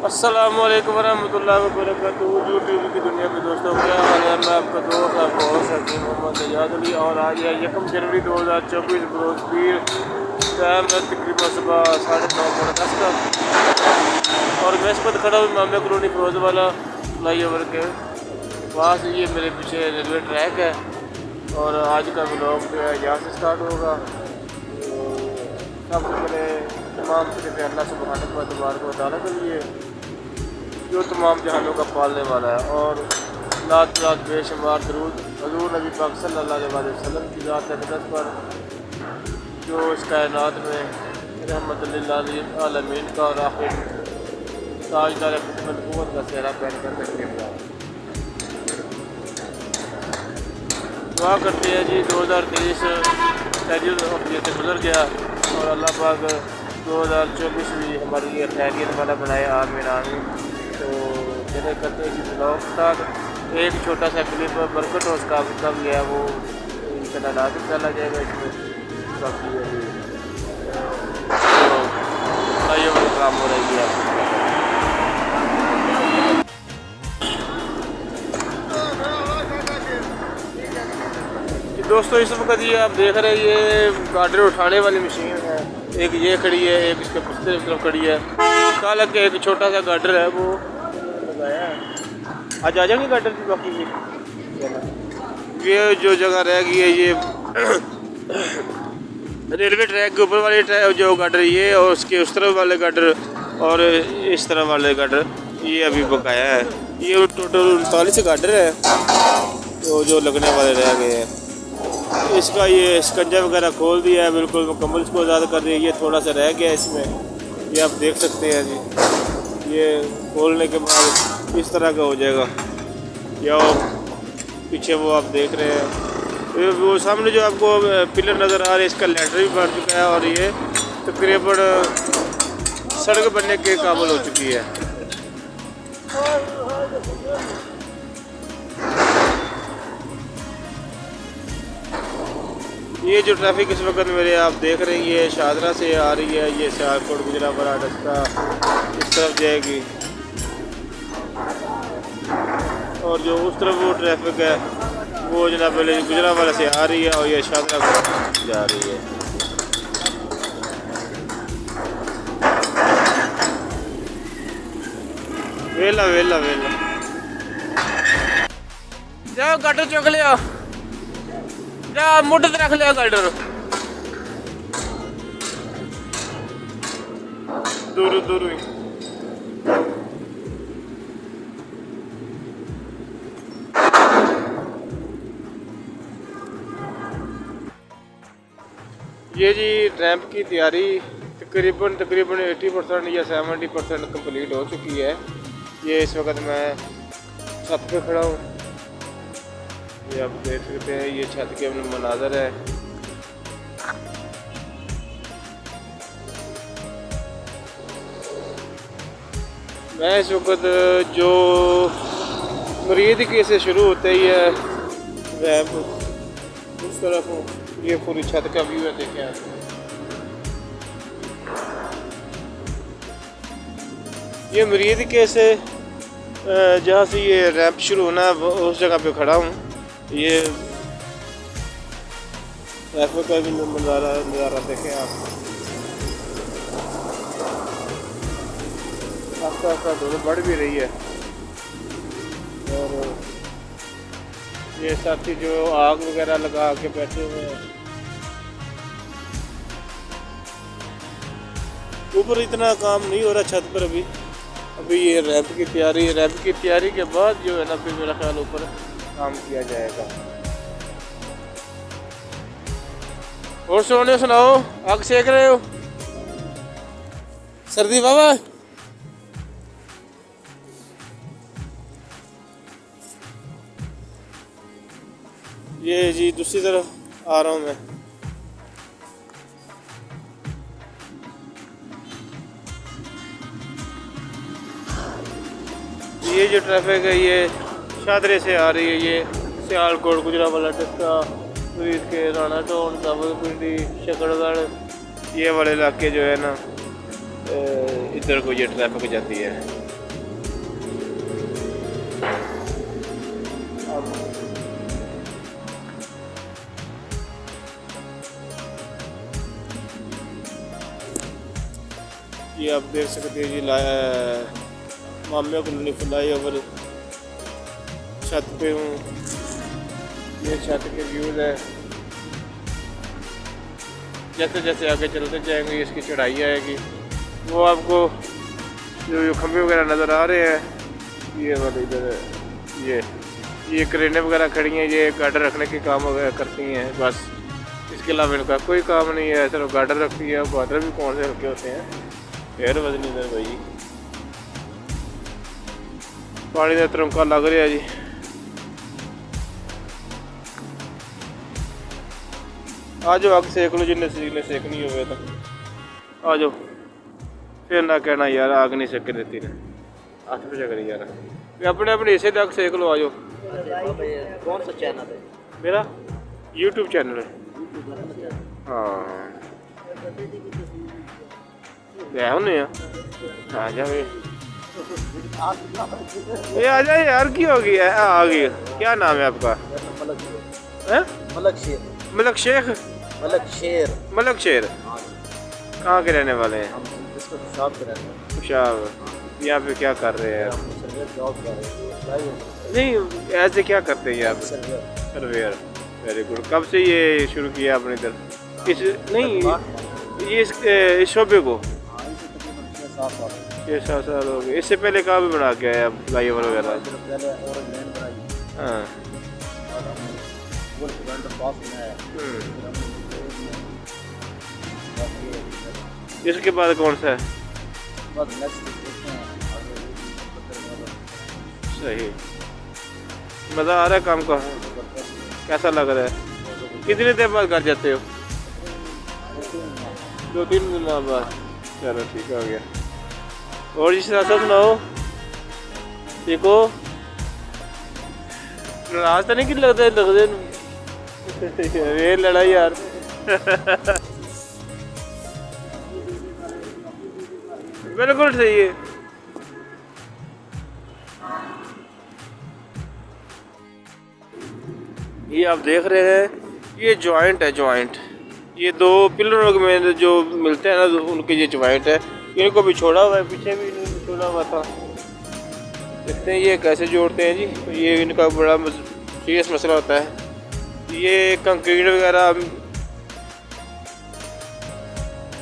अस्सलामुअलैकुम वरहमतुल्लाहि वबरकातुहू। यूट्यूब की दुनिया में दोस्तों, क्या हाल है? मैं आपका दोस्त आपका होस्ट हकीम मोहम्मद एजाज अली और आज है 1 जनवरी 2024 बरोज़ पीर। टाइम है तकरीबन सुबह 9:30 का और मैं इस वक्त खड़ा हूँ मामे कॉलोनी फिरोज वाला फ्लाई ओवर के पास। ये मेरे पीछे रेलवे ट्रैक है और आज का व्लॉग जो है यहाँ से स्टार्ट होगा। तो सबसे पहले तमाम सिर्फ अल्लाह सुब्हानहू व तआला के लिए जो तमाम जहानों का पालने वाला है, और लात लात बेशुमार दरूद हज़ूर नबी पाक सल्लल्लाहु अलैहि वसल्लम की ज़ात अक़दस पर जो इस कायनात में रहमत लिल आलमीन का और आखिर ताजदार ख़िदमत नबूवत का सेहरा पहन कर रखने वाला। दुआ करते हैं जी 2023 से गुजर गया और अल्लाह पाक 2024 भी हमारे लिए खैरियत वाला बनाए, आमीन आमीन। तो चले करते हैं इस ब्लॉग स्टार्ट। एक छोटा सा क्लिप बरकत हो उसका कब गया वो इतना नाजिक डाला जाएगा इसमें बाकी अभी तो काम हो रही है। दोस्तों इस वक्त ये आप देख रहे हैं ये गार्डर उठाने वाली मशीन है। एक ये खड़ी है, एक इसके पुश्ते तरफ खड़ी है। कल के एक छोटा सा गार्डर है वो लगाया है। आज आ जाएंगे गार्डर की बाकी भी। ये जो जगह रह गई है ये रेलवे ट्रैक के ऊपर वाले जो गार्डर ये और उसके उस तरफ वाले गार्डर और इस तरफ वाले गार्डर ये अभी बकाया है। ये टोटल 39 गार्डर है तो जो लगने वाले रह गए हैं। इसका ये स्कंजा वगैरह खोल दिया है, बिल्कुल मुकम्मल इसको आज़ाद कर दिया। ये थोड़ा सा रह गया इसमें, ये आप देख सकते हैं जी। ये खोलने के बाद इस तरह का हो जाएगा। या पीछे वो आप देख रहे हैं वो सामने जो आपको पिलर नज़र आ रहा है, इसका लेटर भी बन चुका है और ये तकरीबन सड़क बनने के काबिल हो चुकी है। ये जो ट्रैफिक इस वक्त मेरे आप देख रहे हैं ये शादरा से आ रही है, ये सियालकोट गुजरावाला रास्ता इस तरफ जाएगी और जो उस तरफ वो ट्रैफिक है वो जनाब गुजरावाला से आ रही है और ये शादरा को जा रही है। वेला वेला वेला जाओ गाटर चुक लिया, मुठ रख लिया गार्डर दूर दूर ही। ये जी रैंप की तैयारी तकरीबन 80% या 70% कंप्लीट हो चुकी है। ये इस वक्त मैं छत पे खड़ा हूँ, ये आप देख सकते हैं। ये छत के मनाजर है। मैं इस वक्त जो मरीद के से शुरू होते ही है रैंप उस तरफ हूँ। ये पूरी छत का व्यू है, देखें आप। ये मरीद के से जहाँ से ये रैंप शुरू होना है उस जगह पे खड़ा हूँ। ये ट्रैफिक का भी नज़ारा देखें आप। आस्ता आस्ता दोनों बढ़ भी रही है और ये साथी जो आग वगैरह लगा के बैठे हुए हैं ऊपर इतना काम नहीं हो रहा छत पर अभी ये रैंप की तैयारी के बाद जो है ना फिर मेरा ख्याल ऊपर काम किया जाएगा। और सोने सुनाओ, आग सेक रहे हो? सर्दी बाबा ये जी दूसरी तरफ आ रहा हूँ मैं। ये जो ट्रैफिक है ये शादरे से आ रही है, ये सियालकोट गुजरावाला टिक्का फरीद के राणा टाउन काबलपिंडी शकड़गढ़ ये वाले इलाके जो है ना इधर को ये ट्रैफिक जाती है। ये आप देख सकते हैं जी मामिया कॉलोनी फ्लाई ओवर छत पे हूँ। ये छत के व्यूज़ है। जैसे जैसे आगे चलते जाएंगे इसकी चढ़ाई आएगी, वो आपको जो खंभे वगैरह नज़र आ रहे हैं, ये वाले इधर ये क्रेनें वगैरह खड़ी हैं, ये गार्डर रखने के काम वगैरह करती हैं बस। इसके अलावा इनका कोई काम नहीं है। सिर्फ गार्डर रखती है। गार्डर भी कौन से हल्के होते हैं, फिर वजनी इधर भाई पानी का तरंका लग रहा है जी। आ जाओ आग सेक लो जिन्हें सेकनी हो तो आ जाओ। फिर ना कहना यार आग नहीं सेक देती ने, हाथ पे करी यार, अपने अपने हिस्से तक सेक लो। आ जाओ। कौन सा चैनल है? मेरा YouTube चैनल है। हाँ होने आ जा ये आ जाए यार, की हो गई है आ गई। क्या नाम है आपका? मलक शेर। मलक शेख? मलक शेर। मलक शेर कहाँ के रहने वाले हैं? खुशाब। यहाँ पे क्या कर रहे हैं? नहीं ऐसे क्या करते हैं आप? सर्वेयर। Very good. कब से ये शुरू किया आपने इधर? इस नहीं ये इस शोबे को 6-7 साल हो गए। इससे पहले कहाँ भी बना के आए आप फ्लाई ओवर वगैरह? हाँ। इसके बाद कौन सा है? सही। मज़ा आ रहा है काम का? कैसा लग रहा है? कितने देर बाद घर जाते हो? 2-3 दिन बाद। चलो ठीक हो गया। और जिस तरह से सुनाओ, ठीक हो? नाराज तो नहीं कि लगते ये लड़ाई यार। बिल्कुल सही है। ये आप देख रहे हैं, ये जॉइंट है। जॉइंट ये 2 पिलरों में जो मिलते हैं ना, उनके ये जॉइंट है। इनको भी छोड़ा हुआ है, पीछे भी छोड़ा हुआ था। देखते हैं ये कैसे जोड़ते हैं जी। ये इनका बड़ा सीरियस मसला होता है। ये कंक्रीट वगैरह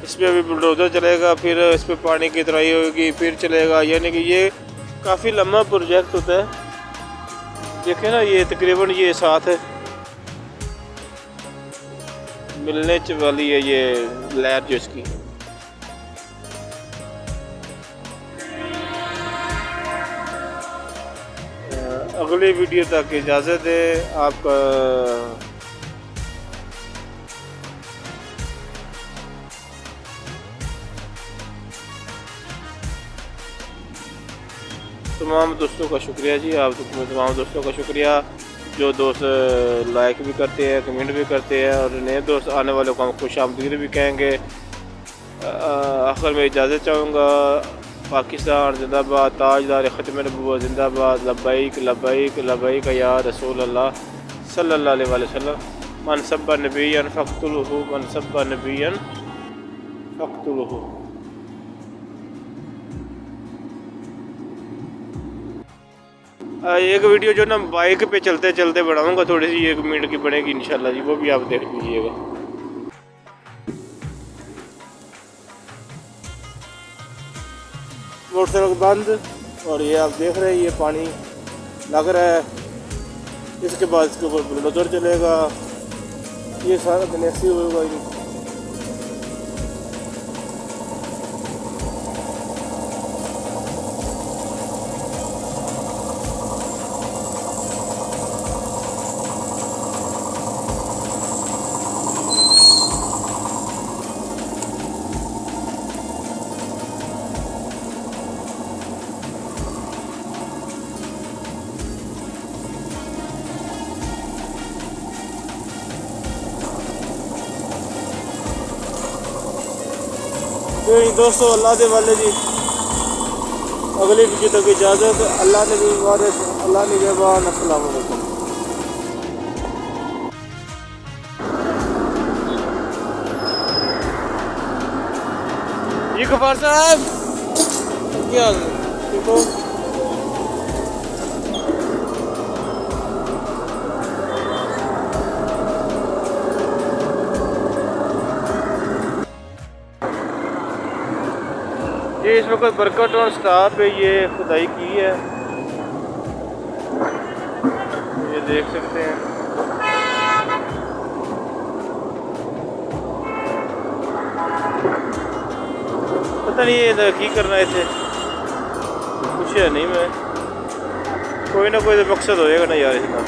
इस पर अभी बुलडोजर चलेगा, फिर इस पर पानी की तराई होगी, फिर चलेगा। यानी कि ये काफ़ी लंबा प्रोजेक्ट होता है। देखें ना, ये तकरीबन ये साथ है मिलने वाली है ये लैब जो इसकी। अगली वीडियो तक इजाज़त है आपका। तमाम दोस्तों का शुक्रिया जी। आप तमाम दोस्तों का शुक्रिया जो दोस्त लाइक भी करते हैं, कमेंट भी करते हैं, और नए दोस्त आने वालों को हम खुश आमदीद भी कहेंगे। आखिर में इजाज़त चाहूँगा। पाकिस्तान जिंदाबाद, ताजदार ख़त्म नबूवत जिंदाबाद, लब्बैक लब्बैक लब्बैक या रसूल अल्लाह सल्लल्लाहु अलैहि वसल्लम। मन सब्बा नबिय्यन फ़क़्तुलहु, मन सब्बा नबिय्यन फ़क़्तुलहु। एक वीडियो जो ना बाइक पे चलते चलते बनाऊंगा, थोड़ी सी 1 मिनट की बनेगी इंशाल्लाह जी, वो भी आप देख लीजिएगा। मोटरसाइकिल बंद, और ये आप देख रहे हैं ये पानी लग रहा है। इसके बाद इसके ऊपर बुलडोजर चलेगा, ये सारा गनेसी होगा। तो दोस्तों अल्लाह के वाले जी, अगली वीडियो तक इजाज़त। अल्लाह ने भी वारिस, अल्लाह ने जवान। अस्सलाम वालेकुम। ये गफार साहब क्या हाल है? ठीक हो? ये इस वक्त बरकत और स्टाफ पे ये खुदाई की है, ये देख सकते हैं। पता नहीं ये की करना है इसे, कुछ है नहीं। मैं कोई ना कोई तो मकसद होएगा ना यार इसका।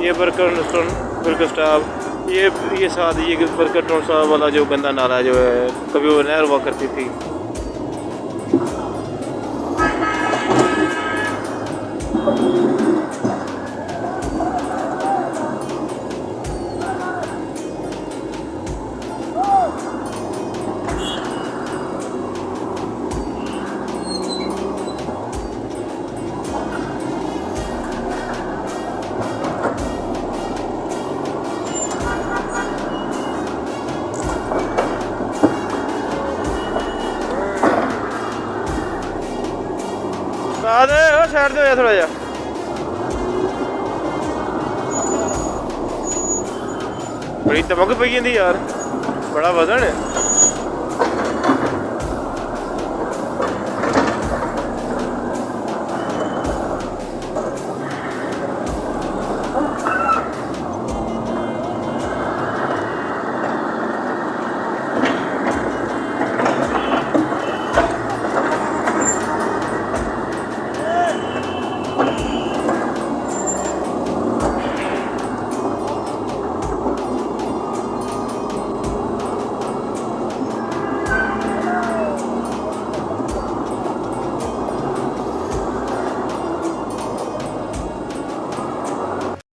ये बरकत स्टाफ ये साथ ये बरकत स्टाफ वाला जो गंदा नाला जो है, कभी वो नहर हुआ करती थी। साइड दे थोड़ा जा बड़ी धमक पई जाती यार, बड़ा वजन है।